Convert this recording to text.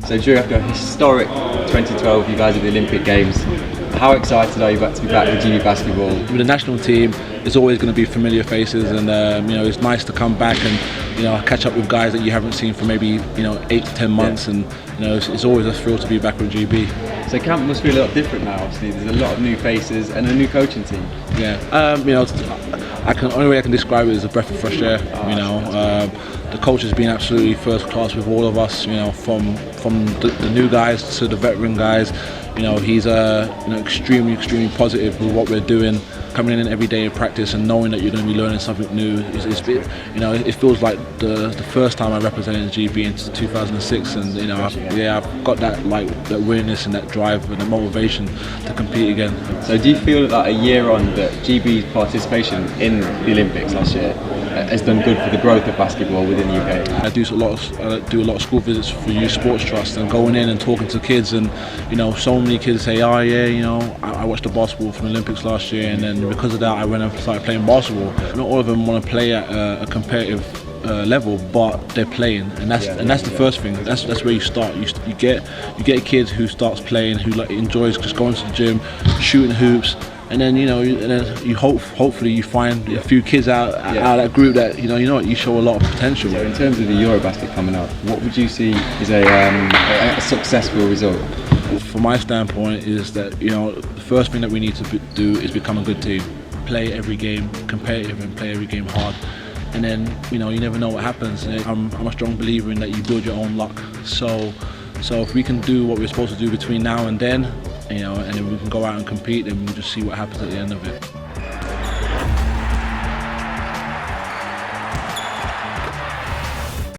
So Drew, after a historic 2012, you guys at the Olympic Games, how excited are you to be back with GB basketball? With the national team, it's always going to be familiar faces, and it's nice to come back and catch up with guys that you haven't seen for maybe 8 to 10 months, and it's always a thrill to be back with GB. So camp must feel a lot different now. Obviously, there's a lot of new faces and a new coaching team. Yeah, only way I can describe it is a breath of fresh air. The coach has been absolutely first class with all of us. From the new guys to the veteran guys. He's extremely positive with what we're doing. Coming in every day in practice and knowing that you're going to be learning something new. It feels like the first time I represented GB in 2006, and I've got that willingness and that drive and that motivation to compete again. So do you feel that a year on that GB's participation in the Olympics last year has done good for the growth of basketball within the UK? I do a lot of school visits for Youth Sports Trust, and going in and talking to kids, and so many kids say, oh yeah, I watched the basketball from the Olympics last year, and then because of that I went and started playing basketball. Not all of them want to play at a competitive level, but they're playing, and that's the first thing. That's where you start. You get a kid who starts playing, who enjoys just going to the gym, shooting hoops. And then you hopefully you find a few kids out of that group that you show a lot of potential. So in terms of the EuroBasket coming up, what would you see as a successful result? From my standpoint, is that the first thing that we need to do is become a good team, play every game competitive and play every game hard. And then you never know what happens. I'm a strong believer in that you build your own luck. So if we can do what we're supposed to do between now and then, and then we can go out and compete, and we'll just see what happens at the end of it.